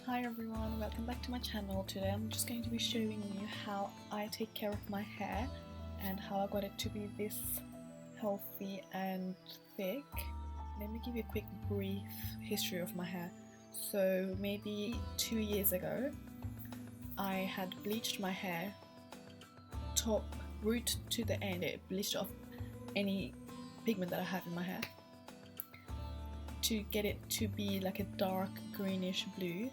Hi everyone, welcome back to my channel. Today I'm just going to be showing you how I take care of my hair and how I got it to be this healthy and thick. Let me give you a quick brief history of my hair. So maybe 2 years ago I had bleached my hair top root to the end. It bleached off any pigment that I have in my hair to get it to be like a dark greenish blue.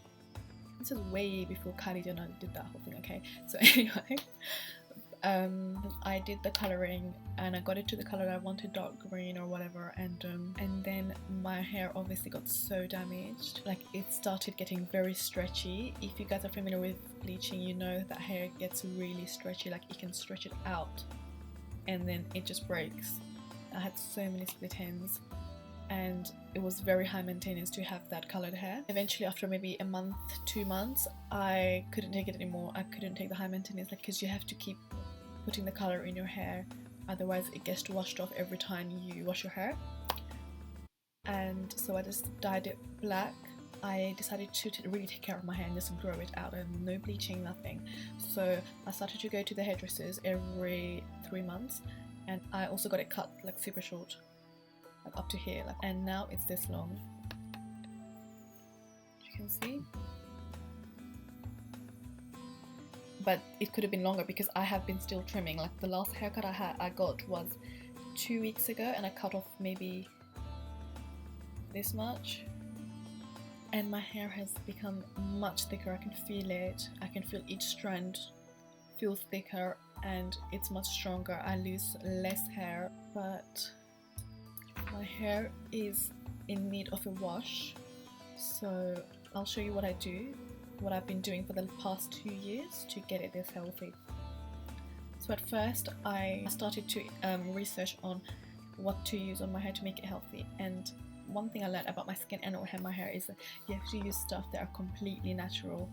This is way before Kylie and I did that whole thing, okay? So anyway, I did the colouring and I got it to the colour that I wanted, dark green or whatever, and then my hair obviously got so damaged. Like, it started getting very stretchy. If you guys are familiar with bleaching, you know that hair gets really stretchy, like you can stretch it out and then it just breaks. I had so many split ends and it was very high maintenance to have that coloured hair. Eventually, after maybe a month, 2 months, I couldn't take it anymore. I couldn't take the high maintenance, like, because you have to keep putting the colour in your hair, otherwise it gets washed off every time you wash your hair. And so I just dyed it black. I decided to really take care of my hair and just grow it out, and no bleaching, nothing. So I started to go to the hairdressers every 3 months, and I also got it cut like super short, like up to here, like, and now it's this long, as you can see. But it could have been longer because I have been still trimming. Like, the last haircut I got was 2 weeks ago, and I cut off maybe this much, and my hair has become much thicker. I can feel it. I can feel each strand feels thicker and it's much stronger. I lose less hair, but my hair is in need of a wash, so I'll show you what I do, what I've been doing for the past 2 years to get it this healthy. So at first I started to research on what to use on my hair to make it healthy, and one thing I learned about my skin and my hair is that you have to use stuff that are completely natural.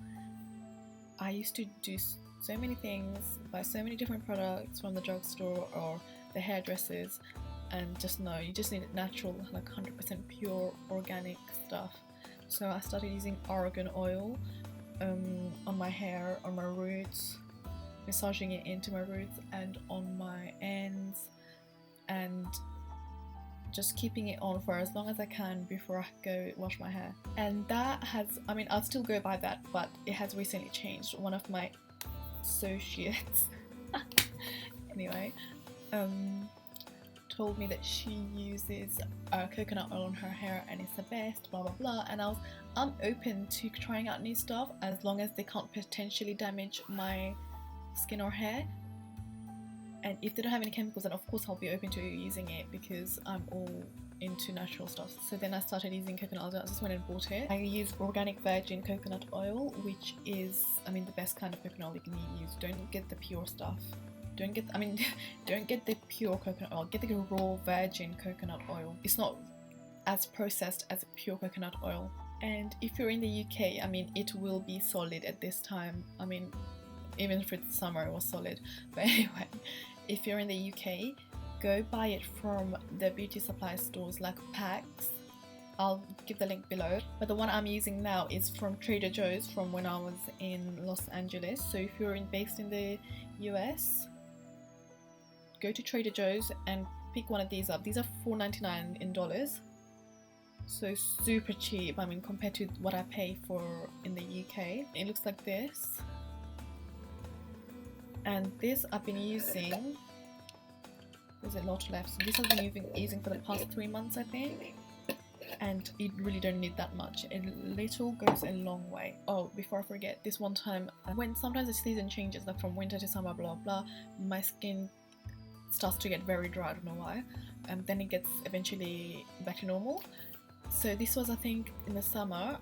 I used to do so many things, buy so many different products from the drugstore or the hairdressers, and just no, you just need natural, like 100% pure organic stuff. So I started using argan oil on my hair, on my roots, massaging it into my roots and on my ends, and just keeping it on for as long as I can before I go wash my hair. And that has, I mean, I'll still go by that, but it has recently changed. One of my associates anyway told me that she uses coconut oil on her hair and it's the best, blah blah blah, and I'm open to trying out new stuff as long as they can't potentially damage my skin or hair, and if they don't have any chemicals, then of course I'll be open to using it because I'm all into natural stuff. So then I started using coconut oil. I just went and bought it. I use organic virgin coconut oil, which is, I mean, the best kind of coconut oil you can use. Don't get the pure stuff. Don't get the pure coconut oil. Get the raw virgin coconut oil. It's not as processed as a pure coconut oil. And if you're in the UK, I mean, it will be solid at this time. I mean, even for the summer it was solid. But anyway, if you're in the UK, go buy it from the beauty supply stores like Paks. I'll give the link below. But the one I'm using now is from Trader Joe's from when I was in Los Angeles. So if you're based in the US, go to Trader Joe's and pick one of these up. These are $4.99 in dollars, so super cheap. I mean, compared to what I pay for in the UK. It looks like this, and this I've been using. There's a lot left. So this I've been using for the past 3 months, I think, and you really don't need that much. A little goes a long way. Oh, before I forget, this one time when sometimes the season changes, like from winter to summer, blah blah, my skin starts to get very dry. I don't know why, and then it gets eventually back to normal. So this was, I think, in the summer,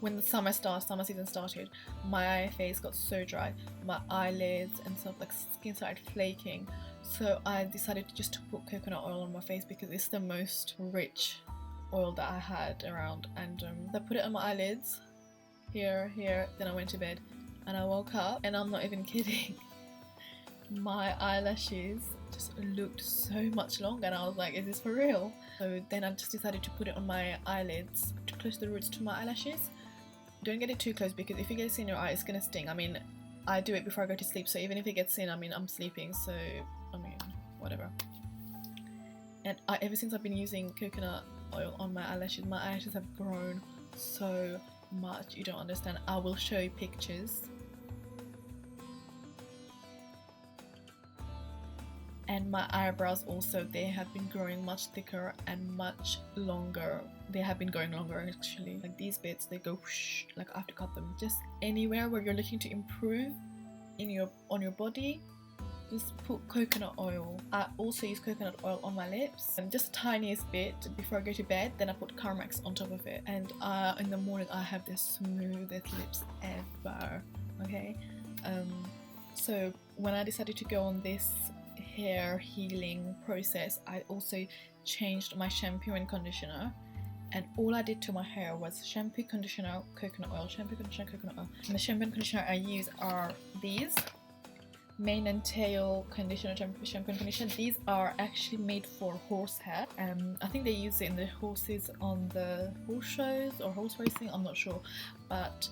when the summer season started, my face got so dry, my eyelids and stuff, like skin started flaking. So I decided just to put coconut oil on my face because it's the most rich oil that I had around, and I put it on my eyelids, here, then I went to bed, and I woke up, and I'm not even kidding, my eyelashes just looked so much longer, and I was like, is this for real? So then I just decided to put it on my eyelids to close the roots to my eyelashes, don't get it too close, because if it gets in your eye, it's gonna sting. I mean, I do it before I go to sleep, so even if it gets in, I mean, I'm sleeping, so I mean, whatever. And ever since I've been using coconut oil on my eyelashes have grown so much, you don't understand. I will show you pictures. And my eyebrows also, they have been growing much thicker and much longer. They have been going longer actually. Like these bits, they go whoosh, like I have to cut them. Just anywhere where you're looking to improve on your body, just put coconut oil. I also use coconut oil on my lips, and just the tiniest bit before I go to bed. Then I put Carmex on top of it, and in the morning I have the smoothest lips ever. Okay, so when I decided to go on this hair healing process, I also changed my shampoo and conditioner, and all I did to my hair was shampoo, conditioner, coconut oil, shampoo, conditioner, coconut oil. And the shampoo and conditioner I use are these Mane and Tail Conditioner, shampoo and conditioner. These are actually made for horse hair. I think they use it in the horses on the horse shows or horse racing, I'm not sure, but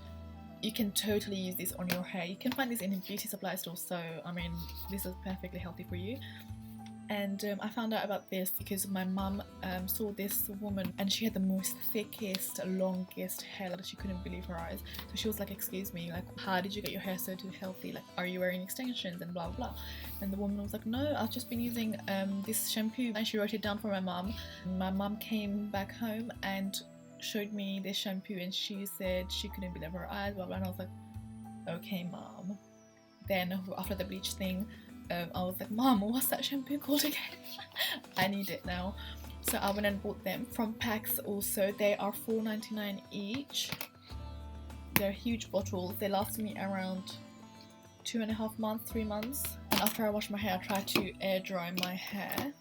you can totally use this on your hair. You can find this in a beauty supply store, so I mean, this is perfectly healthy for you. And I found out about this because my mum saw this woman, and she had the most thickest, longest hair that she couldn't believe her eyes. So she was like, excuse me, like, how did you get your hair so healthy? Like, are you wearing extensions and blah blah? And the woman was like, no, I've just been using this shampoo. And she wrote it down for my mum. My mum came back home and showed me this shampoo, and she said she couldn't believe her eyes, blah blah. And I was like, okay mom. Then after the bleach thing, I was like, Mom, what's that shampoo called again? I need it now. So I went and bought them from Paks also. They are $4.99 each. They're huge bottles. They last me around 2.5 months, 3 months. And after I wash my hair, I try to air dry my hair.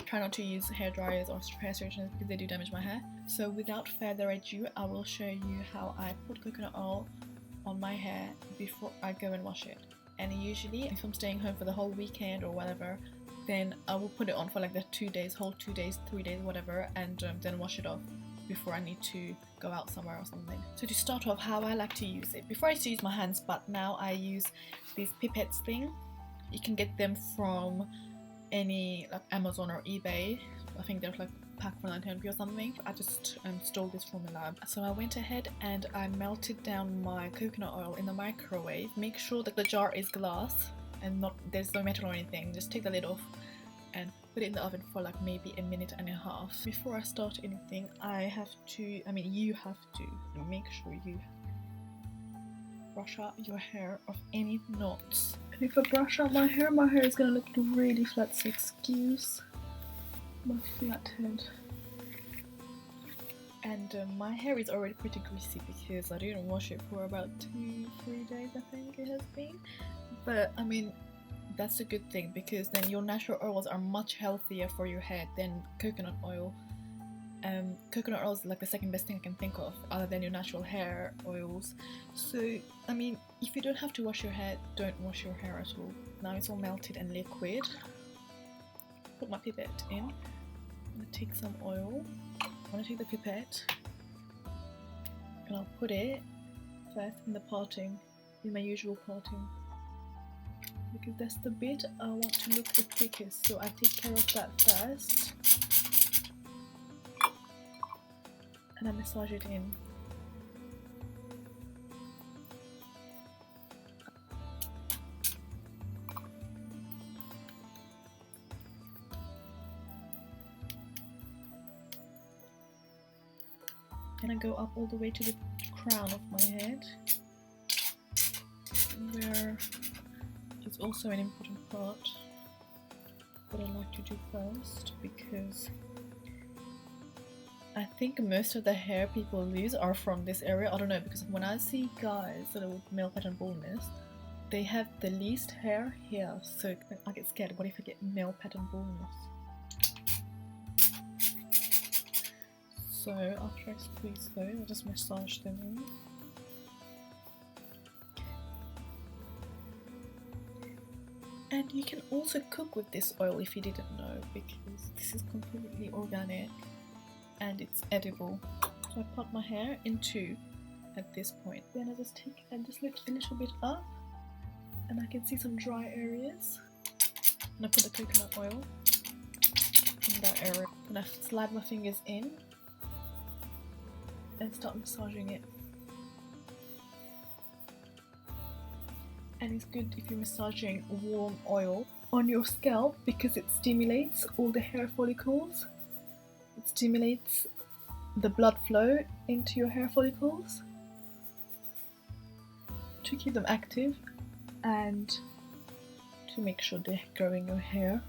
Try not to use hair dryers or hair straighteners because they do damage my hair. So without further ado, I will show you how I put coconut oil on my hair before I go and wash it. And usually if I'm staying home for the whole weekend or whatever, then I will put it on for like the 2 days, whole 2 days, 3 days, whatever, and then wash it off before I need to go out somewhere or something. So to start off, how I like to use it. Before I used to use my hands, but now I use these pipettes thing. You can get them from any like Amazon or eBay. I think they're like pack for 900 or something. I just stole this from a lab. So I went ahead and I melted down my coconut oil in the microwave. Make sure that the jar is glass and there's no metal or anything. Just take the lid off and put it in the oven for like maybe 1.5 minutes. Before I start anything, you have to make sure you brush out your hair of any knots. And if I brush out my hair is gonna look really flat, so excuse my flat head. And my hair is already pretty greasy because I didn't wash it for about 2-3 days, I think it has been. But I mean, that's a good thing because then your natural oils are much healthier for your hair than coconut oil. Coconut oil is like the second best thing I can think of other than your natural hair oils. So I mean, if you don't have to wash your hair, don't wash your hair at all. Now it's all melted and liquid. Put my pipette in. I'm gonna take some oil. I'm gonna take the pipette and I'll put it first in the parting, in my usual parting, because that's the bit I want to look the thickest, so I take care of that first and I massage it in. And I go up all the way to the crown of my head, where is also an important part that I like to do first, because I think most of the hair people lose are from this area. I don't know, because when I see guys that are with male pattern baldness, they have the least hair here, so I get scared. What if I get male pattern baldness? So after I squeeze those, I'll just massage them in. And you can also cook with this oil if you didn't know, because this is completely organic and it's edible. So I part my hair in two at this point. Then I just lift a little bit up, and I can see some dry areas. And I put the coconut oil in that area, and I slide my fingers in and start massaging it. And it's good if you're massaging warm oil on your scalp because it stimulates all the hair follicles. It stimulates the blood flow into your hair follicles to keep them active and to make sure they're growing your hair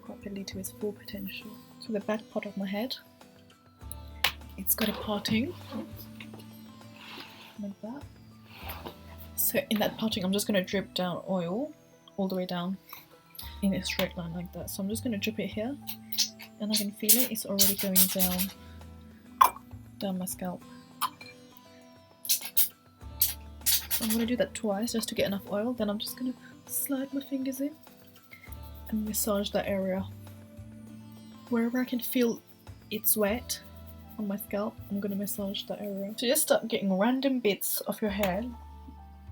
properly to its full potential. So the back part of my head, it's got a parting like that. So in that parting, I'm just going to drip down oil all the way down in a straight line like that. So I'm just going to drip it here, and I can feel it. It's already going down my scalp. So I'm going to do that twice just to get enough oil. Then I'm just going to slide my fingers in and massage that area. Wherever I can feel it's wet on my scalp, I'm going to massage that area. So just start getting random bits of your hair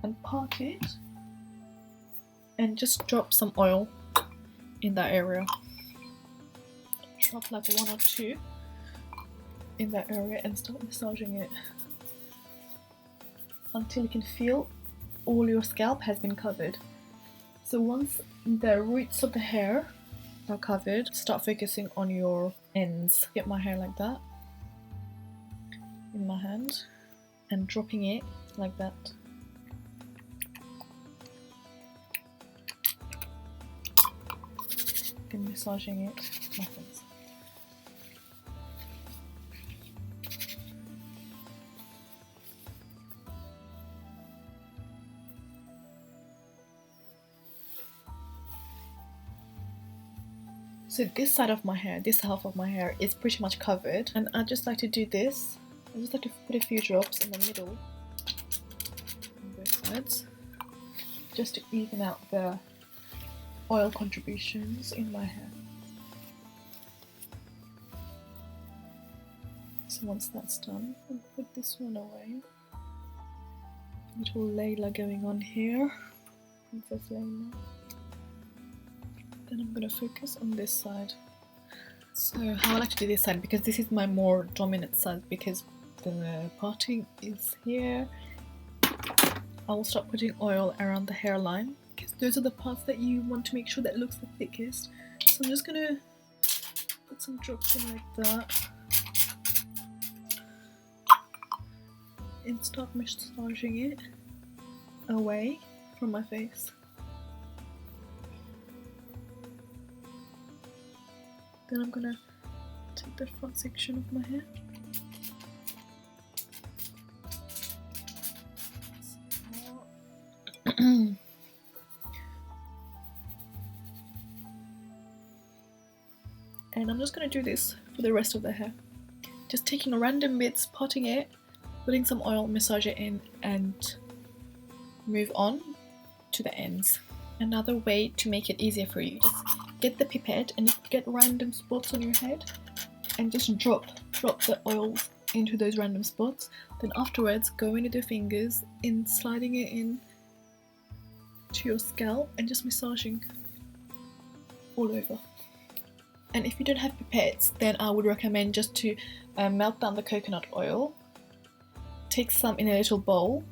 and part it and just drop some oil in that area. Drop like 1 or 2 in that area and start massaging it until you can feel all your scalp has been covered. So once the roots of the hair are covered, start focusing on your ends. Get my hair like that in my hand and dropping it like that. And massaging it muffins. So this side of my hair, this half of my hair is pretty much covered, and I just like to do this. I just like to put a few drops in the middle on both sides just to even out the oil contributions in my hair. So once that's done, I'll put this one away. Little Layla going on here, Princess Layla. Then I'm going to focus on this side. So how I like to do this side, because this is my more dominant side, because the parting is here, I will start putting oil around the hairline, because those are the parts that you want to make sure that looks the thickest. So I'm just going to put some drops in like that and start massaging it away from my face. Then I'm gonna take the front section of my hair. And I'm just gonna do this for the rest of the hair. Just taking random bits, potting it, putting some oil, massage it in, and move on to the ends. Another way to make it easier for you, just get the pipette and get random spots on your head and just drop the oil into those random spots. Then afterwards go in with your fingers in, sliding it in to your scalp and just massaging all over. And if you don't have pipettes, then I would recommend just to melt down the coconut oil, take some in a little bowl,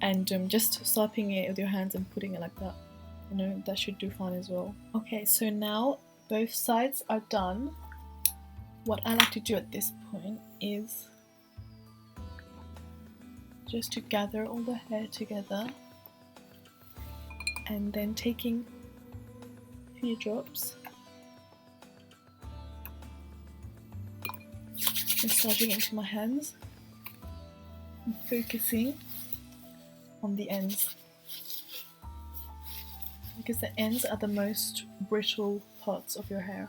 and just swiping it with your hands and putting it like that. You know, that should do fine as well. Okay, so now both sides are done. What I like to do at this point is just to gather all the hair together and then taking a few drops, massaging into my hands and focusing on the ends, because the ends are the most brittle parts of your hair.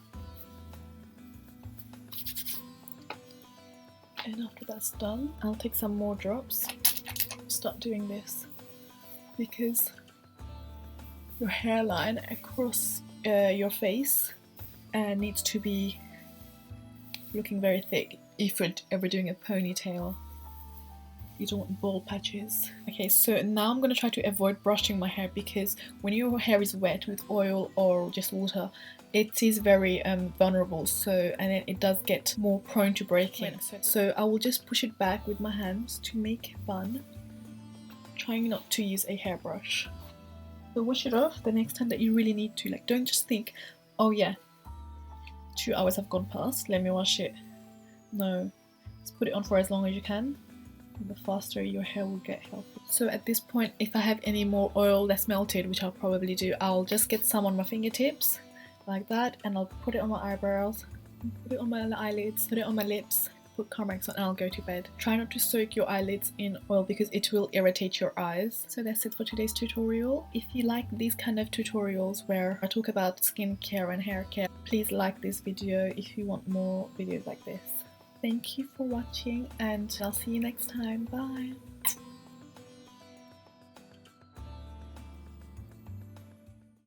And after that's done, I'll take some more drops, start doing this, because your hairline across your face needs to be looking very thick if you're ever doing a ponytail. You don't want bald patches. Okay, so now I'm gonna try to avoid brushing my hair, because when your hair is wet with oil or just water, it is very vulnerable, so, and then it does get more prone to breaking. So I will just push it back with my hands to make fun, trying not to use a hairbrush. So wash it off the next time that you really need to. Like, don't just think, oh yeah, 2 hours have gone past, let me wash it. No, just put it on for as long as you can. The faster your hair will get healthy. So at this point, if I have any more oil that's melted, which I'll probably do, I'll just get some on my fingertips like that, and I'll put it on my eyebrows, put it on my eyelids, put it on my lips, put Carmex on, and I'll go to bed. Try not to soak your eyelids in oil because it will irritate your eyes. So that's it for today's tutorial. If you like these kind of tutorials where I talk about skincare and hair care, please like this video if you want more videos like this. Thank you for watching, and I'll see you next time. Bye!